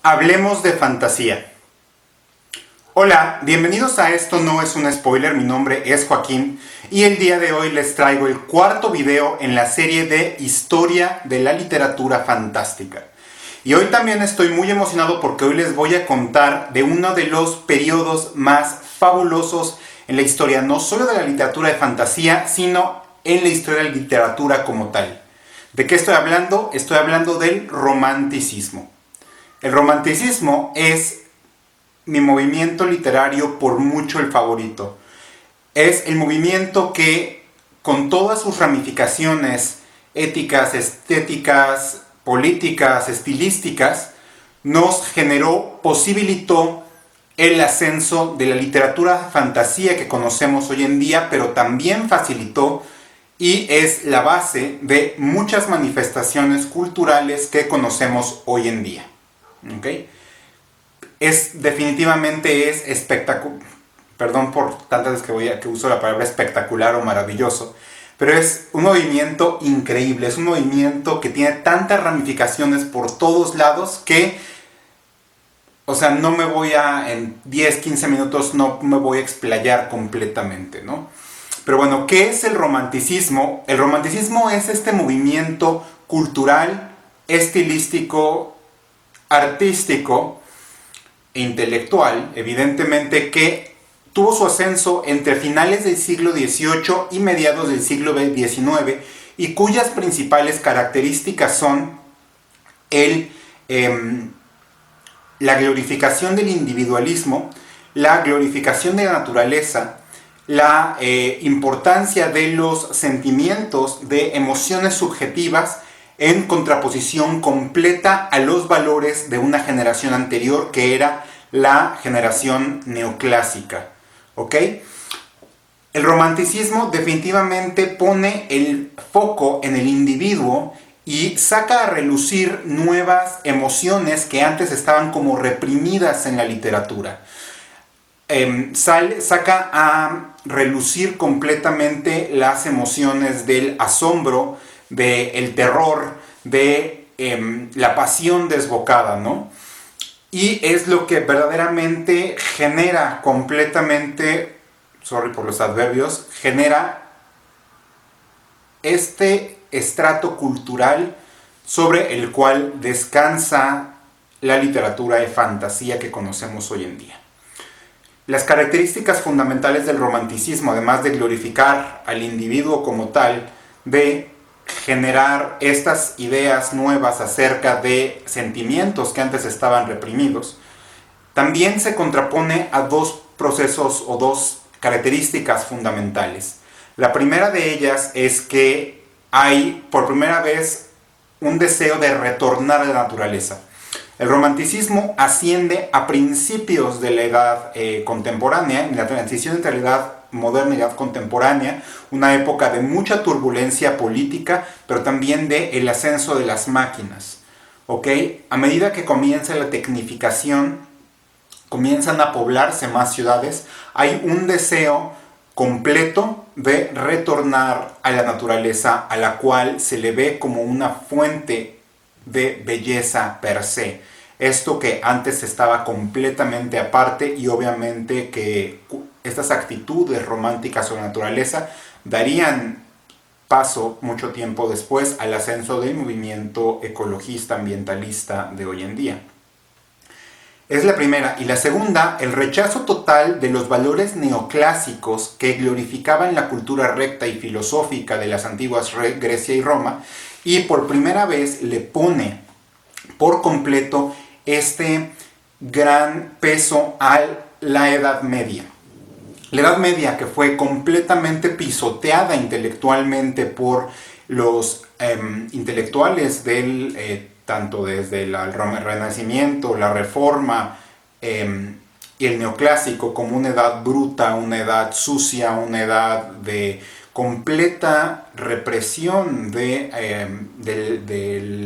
Hablemos de fantasía. Hola, bienvenidos a Esto No Es un Spoiler, mi nombre es Joaquín y el día de hoy les traigo el cuarto video en la serie de Historia de la Literatura Fantástica. Y hoy también estoy muy emocionado porque hoy les voy a contar de uno de los periodos más fabulosos en la historia, no solo de la literatura de fantasía, sino en la historia de la literatura como tal. ¿De qué estoy hablando? Estoy hablando del romanticismo. El romanticismo es mi movimiento literario por mucho el favorito. Es el movimiento que, con todas sus ramificaciones éticas, estéticas, políticas, estilísticas, nos generó, posibilitó el ascenso de la literatura fantasía que conocemos hoy en día, pero también facilitó y es la base de muchas manifestaciones culturales que conocemos hoy en día. ¿Okay? Definitivamente es espectacular, perdón por tantas veces que uso la palabra espectacular o maravilloso, pero es un movimiento increíble, es un movimiento que tiene tantas ramificaciones por todos lados que, no me voy en 10, 15 minutos no me voy a explayar completamente, ¿no? Pero bueno, ¿qué es el romanticismo? El romanticismo es este movimiento cultural, estilístico, artístico e intelectual, evidentemente, que tuvo su ascenso entre finales del siglo XVIII y mediados del siglo XIX y cuyas principales características son la glorificación del individualismo, la glorificación de la naturaleza, la importancia de los sentimientos, de emociones subjetivas, en contraposición completa a los valores de una generación anterior que era la generación neoclásica. ¿Ok? El romanticismo definitivamente pone el foco en el individuo y saca a relucir nuevas emociones que antes estaban como reprimidas en la literatura. Saca a relucir completamente las emociones del asombro, del terror, de la pasión desbocada, ¿no? Y es lo que verdaderamente genera completamente, sorry por los adverbios, genera este estrato cultural sobre el cual descansa la literatura de fantasía que conocemos hoy en día. Las características fundamentales del romanticismo, además de glorificar al individuo como tal, de generar estas ideas nuevas acerca de sentimientos que antes estaban reprimidos, también se contrapone a dos procesos o dos características fundamentales. La primera de ellas es que hay por primera vez un deseo de retornar a la naturaleza. El romanticismo asciende a principios de la edad contemporánea, en la transición entre la edad moderna y edad contemporánea, una época de mucha turbulencia política, pero también de el ascenso de las máquinas. ¿Ok? A medida que comienza la tecnificación, comienzan a poblarse más ciudades, hay un deseo completo de retornar a la naturaleza, a la cual se le ve como una fuente de belleza per se. Esto que antes estaba completamente aparte y obviamente que estas actitudes románticas sobre la naturaleza darían paso mucho tiempo después al ascenso del movimiento ecologista ambientalista de hoy en día. Es la primera. Y la segunda, el rechazo total de los valores neoclásicos que glorificaban la cultura recta y filosófica de las antiguas Grecia y Roma, y por primera vez le pone por completo este gran peso a la Edad Media. La Edad Media, que fue completamente pisoteada intelectualmente por los intelectuales tanto desde el Renacimiento, la Reforma y el Neoclásico, como una edad bruta, una edad sucia, una edad de completa represión de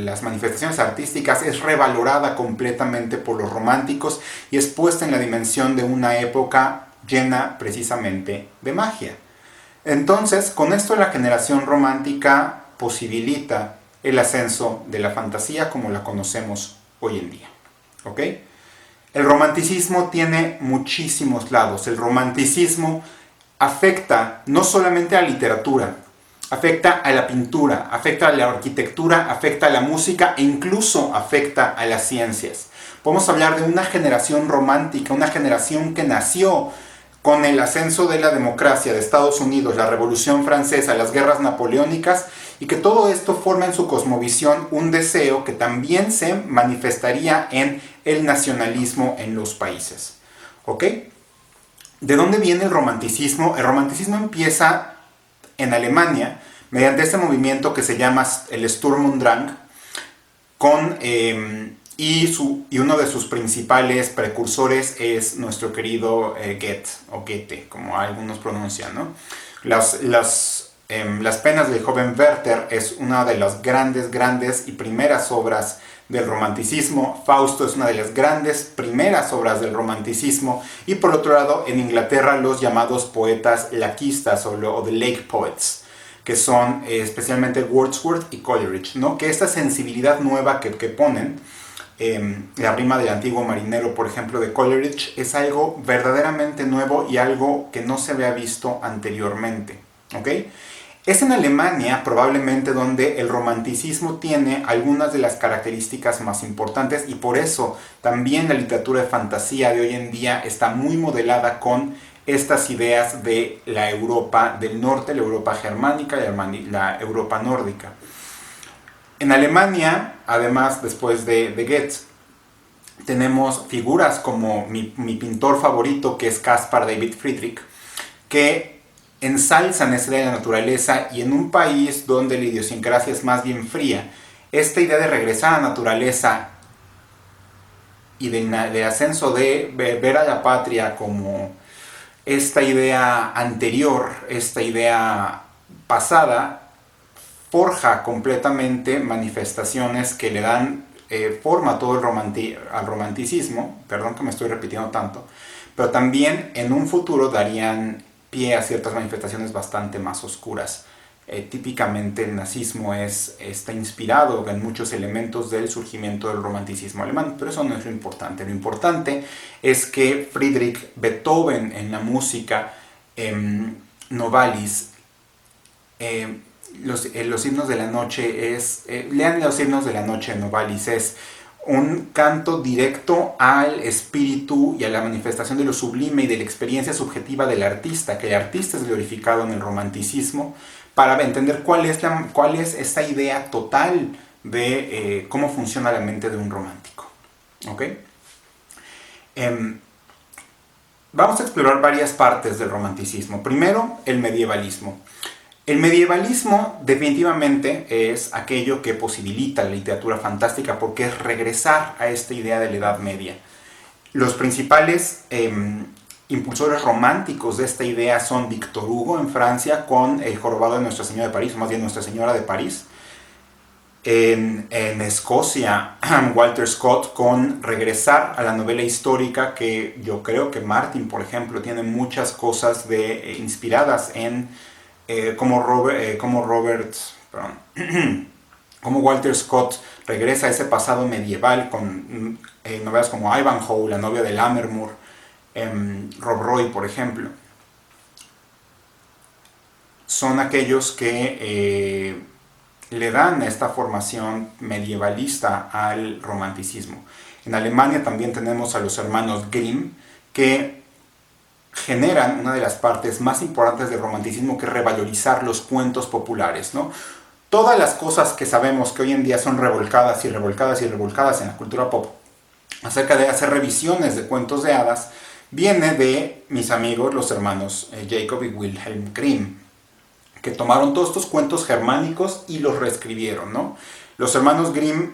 las manifestaciones artísticas, es revalorada completamente por los románticos y es puesta en la dimensión de una época llena precisamente de magia. Entonces, con esto la generación romántica posibilita el ascenso de la fantasía como la conocemos hoy en día. ¿Ok? El romanticismo tiene muchísimos lados. El romanticismo afecta no solamente a la literatura, afecta a la pintura, afecta a la arquitectura, afecta a la música e incluso afecta a las ciencias. Podemos hablar de una generación romántica, una generación que nació con el ascenso de la democracia de Estados Unidos, la Revolución Francesa, las guerras napoleónicas, y que todo esto forma en su cosmovisión un deseo que también se manifestaría en el nacionalismo en los países. ¿Ok? ¿De dónde viene el romanticismo? El romanticismo empieza en Alemania mediante este movimiento que se llama el Sturm und Drang, y uno de sus principales precursores es nuestro querido Goethe, o Goethe, como algunos pronuncian, ¿no? Las penas del joven Werther es una de las grandes y primeras obras del romanticismo. Fausto es una de las grandes primeras obras del romanticismo. Y por otro lado, en Inglaterra, los llamados poetas laquistas o the Lake Poets, que son especialmente Wordsworth y Coleridge, ¿no? Que esta sensibilidad nueva que ponen, la rima del antiguo marinero, por ejemplo, de Coleridge, es algo verdaderamente nuevo y algo que no se había visto anteriormente. ¿Ok? Es en Alemania probablemente donde el romanticismo tiene algunas de las características más importantes, y por eso también la literatura de fantasía de hoy en día está muy modelada con estas ideas de la Europa del norte, la Europa germánica y la Europa nórdica. En Alemania, además, después de Goethe, tenemos figuras como mi pintor favorito, que es Caspar David Friedrich, que ensalzan esa idea de la naturaleza, y en un país donde la idiosincrasia es más bien fría, esta idea de regresar a la naturaleza y de ascenso de ver a la patria como esta idea anterior, esta idea pasada, forja completamente manifestaciones que le dan forma a todo al romanticismo, perdón que me estoy repitiendo tanto, pero también en un futuro darían pie a ciertas manifestaciones bastante más oscuras. Típicamente el nazismo está inspirado en muchos elementos del surgimiento del romanticismo alemán, pero eso no es lo importante. Lo importante es que Friedrich Beethoven en la música, Novalis, los himnos de la noche lean los himnos de la noche de Novalis, es un canto directo al espíritu y a la manifestación de lo sublime y de la experiencia subjetiva del artista, que el artista es glorificado en el romanticismo, para entender cuál es esta idea total de cómo funciona la mente de un romántico. ¿Ok? Vamos a explorar varias partes del romanticismo. Primero, el medievalismo. El medievalismo definitivamente es aquello que posibilita la literatura fantástica, porque es regresar a esta idea de la Edad Media. Los principales impulsores románticos de esta idea son Victor Hugo en Francia con El jorobado de Nuestra Señora de París, o más bien Nuestra Señora de París. En Escocia, Walter Scott con regresar a la novela histórica, que yo creo que Martin, por ejemplo, tiene muchas cosas inspiradas en como Walter Scott regresa a ese pasado medieval con novelas como Ivanhoe, La novia de Lammermoor, Rob Roy, por ejemplo. Son aquellos que le dan esta formación medievalista al romanticismo. En Alemania también tenemos a los hermanos Grimm, que generan una de las partes más importantes del romanticismo, que es revalorizar los cuentos populares, ¿no? Todas las cosas que sabemos que hoy en día son revolcadas en la cultura pop, acerca de hacer revisiones de cuentos de hadas, viene de mis amigos, los hermanos Jacob y Wilhelm Grimm, que tomaron todos estos cuentos germánicos y los reescribieron, ¿no? Los hermanos Grimm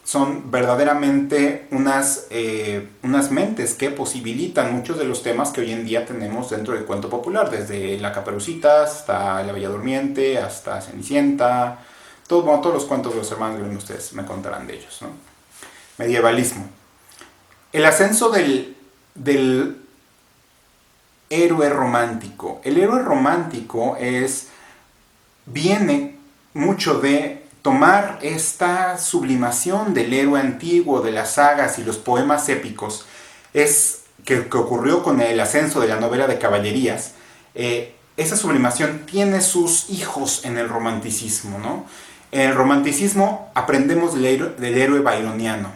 son verdaderamente unas mentes que posibilitan muchos de los temas que hoy en día tenemos dentro del cuento popular, desde La Caperucita hasta La Bella Durmiente, hasta Cenicienta, todos los cuentos de los hermanos Grimm, ustedes me contarán de ellos, ¿no? Medievalismo. El ascenso del héroe romántico. El héroe romántico viene mucho de tomar esta sublimación del héroe antiguo, de las sagas y los poemas épicos, que ocurrió con el ascenso de la novela de caballerías. Esa sublimación tiene sus hijos en el romanticismo, ¿no? En el romanticismo aprendemos del héroe byroniano.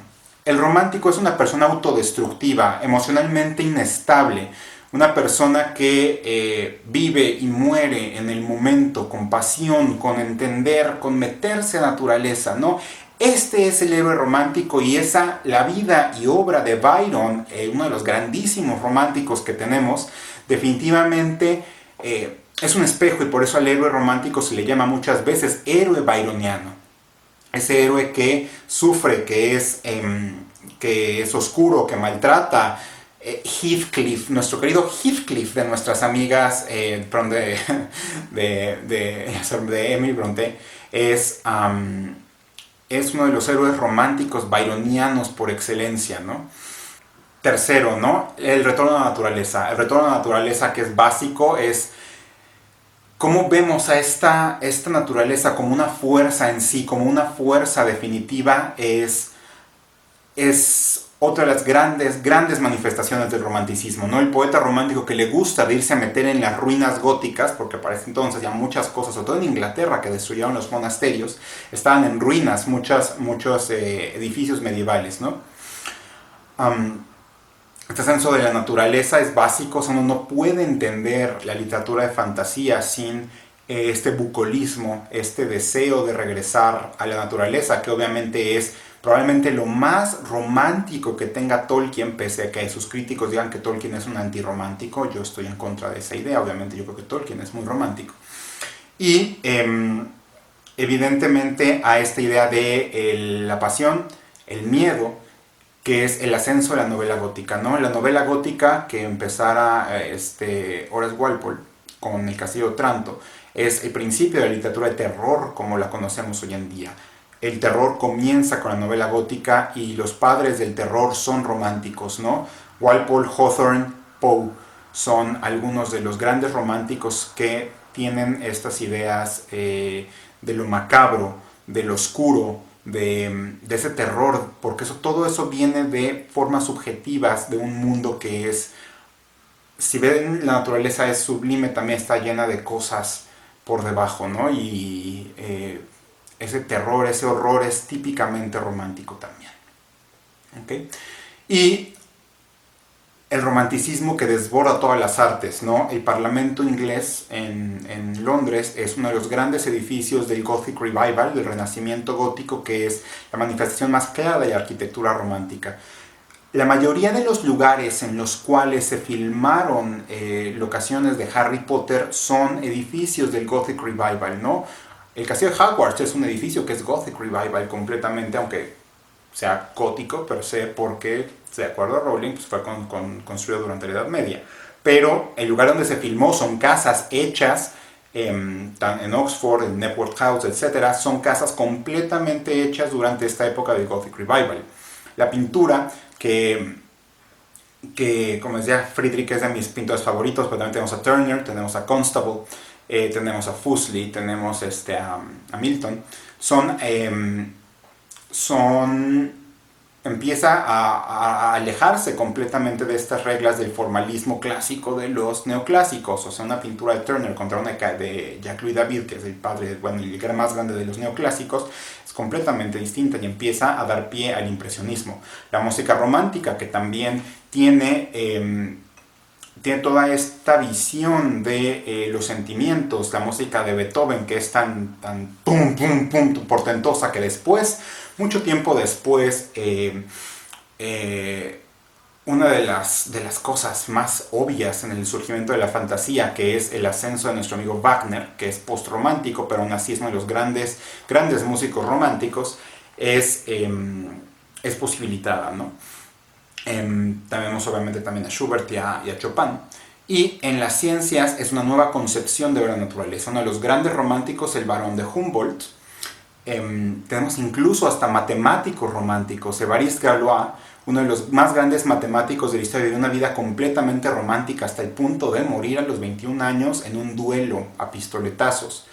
El romántico es una persona autodestructiva, emocionalmente inestable, una persona que vive y muere en el momento, con pasión, con entender, con meterse a naturaleza, ¿no? Este es el héroe romántico y la vida y obra de Byron, uno de los grandísimos románticos que tenemos, definitivamente es un espejo, y por eso al héroe romántico se le llama muchas veces héroe byroniano. Ese héroe que sufre, que es oscuro, que maltrata. Heathcliff, nuestro querido Heathcliff de nuestras amigas de Emily Brontë, es uno de los héroes románticos byronianos por excelencia, ¿no? Tercero, ¿no? El retorno a la naturaleza. El retorno a la naturaleza, que es básico, es cómo vemos a esta naturaleza como una fuerza en sí, como una fuerza definitiva. Es otra de las grandes manifestaciones del romanticismo, ¿no? El poeta romántico que le gusta de irse a meter en las ruinas góticas, porque para ese entonces ya muchas cosas, sobre todo en Inglaterra, que destruyeron los monasterios, estaban en ruinas muchos edificios medievales, ¿no? Este ascenso de la naturaleza es básico, o sea, uno no puede entender la literatura de fantasía sin este bucolismo, este deseo de regresar a la naturaleza, que obviamente es probablemente lo más romántico que tenga Tolkien, pese a que sus críticos digan que Tolkien es un antirromántico. Yo estoy en contra de esa idea, obviamente yo creo que Tolkien es muy romántico. Y evidentemente a esta idea de la pasión, el miedo, que es el ascenso de la novela gótica, ¿no? La novela gótica que empezara Horace Walpole con El Castillo de Otranto es el principio de la literatura de terror como la conocemos hoy en día. El terror comienza con la novela gótica y los padres del terror son románticos, ¿no? Walpole, Hawthorne, Poe son algunos de los grandes románticos que tienen estas ideas de lo macabro, de lo oscuro, de ese terror, porque todo eso viene de formas subjetivas de un mundo que es, si ven, la naturaleza es sublime, también está llena de cosas por debajo, ¿no? Y ese terror, ese horror es típicamente romántico también. ¿Okay? Y el romanticismo que desborda todas las artes, ¿no? El Parlamento inglés en Londres es uno de los grandes edificios del Gothic Revival, del Renacimiento gótico, que es la manifestación más clara de la arquitectura romántica. La mayoría de los lugares en los cuales se filmaron locaciones de Harry Potter son edificios del Gothic Revival, ¿no? El Castillo de Hogwarts es un edificio que es Gothic Revival completamente, aunque sea gótico, pero sé por qué, de acuerdo a Rowling, pues fue construido durante la Edad Media. Pero el lugar donde se filmó son casas hechas en Oxford, en Knebworth House, etc. Son casas completamente hechas durante esta época del Gothic Revival. La pintura que como decía, Friedrich es de mis pintores favoritos, pero también tenemos a Turner, tenemos a Constable, tenemos a Fuseli, tenemos a Milton. Empieza a alejarse completamente de estas reglas del formalismo clásico de los neoclásicos. O sea, una pintura de Turner contra una de Jacques-Louis David, que es el padre, bueno, el que era más grande de los neoclásicos, es completamente distinta y empieza a dar pie al impresionismo. La música romántica, que también tiene toda esta visión de los sentimientos, la música de Beethoven, que es tan pum, pum, pum, portentosa, que después, mucho tiempo después, una de las cosas más obvias en el surgimiento de la fantasía, que es el ascenso de nuestro amigo Wagner, que es postromántico, pero aún así es uno de los grandes músicos románticos, es posibilitada, ¿no? Tenemos obviamente también a Schubert y a Chopin. Y en las ciencias es una nueva concepción de ver la naturaleza. Uno de los grandes románticos, el barón de Humboldt. Tenemos incluso hasta matemáticos románticos. Évariste Galois, uno de los más grandes matemáticos de la historia, vivió una vida completamente romántica hasta el punto de morir a los 21 años en un duelo a pistoletazos.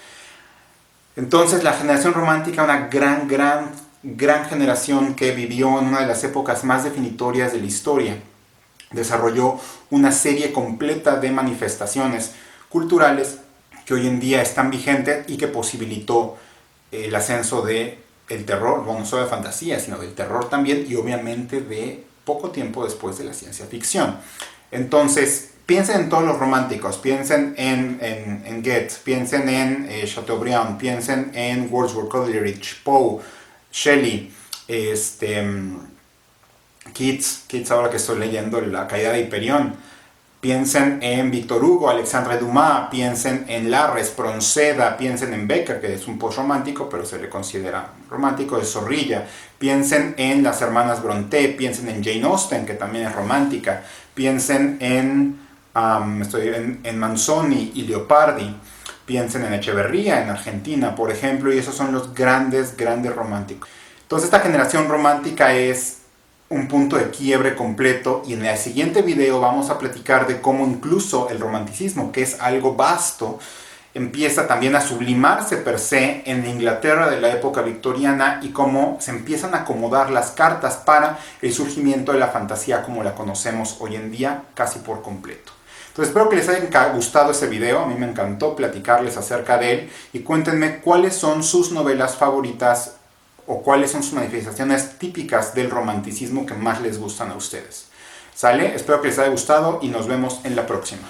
Entonces la generación romántica, una gran generación que vivió en una de las épocas más definitorias de la historia, desarrolló una serie completa de manifestaciones culturales que hoy en día están vigentes y que posibilitó el ascenso de el terror, bueno, no solo de fantasía, sino del terror también, y obviamente de poco tiempo después de la ciencia ficción. Entonces, piensen en todos los románticos, piensen en Goethe, piensen en Chateaubriand, piensen en Wordsworth, Coleridge, Poe, Shelley, Keats, ahora que estoy leyendo La caída de Hiperión. Piensen en Victor Hugo, Alexandre Dumas, piensen en Larres, Pronceda, piensen en Becker, que es un post-romántico, pero se le considera romántico, de Zorrilla. Piensen en las hermanas Brontë, piensen en Jane Austen, que también es romántica. Piensen en Manzoni y Leopardi. Piensen en Echeverría, en Argentina, por ejemplo, y esos son los grandes románticos. Entonces esta generación romántica es un punto de quiebre completo, y en el siguiente video vamos a platicar de cómo incluso el romanticismo, que es algo vasto, empieza también a sublimarse per se en la Inglaterra de la época victoriana, y cómo se empiezan a acomodar las cartas para el surgimiento de la fantasía como la conocemos hoy en día casi por completo. Entonces espero que les haya gustado ese video, a mí me encantó platicarles acerca de él, y cuéntenme cuáles son sus novelas favoritas o cuáles son sus manifestaciones típicas del romanticismo que más les gustan a ustedes. ¿Sale? Espero que les haya gustado y nos vemos en la próxima.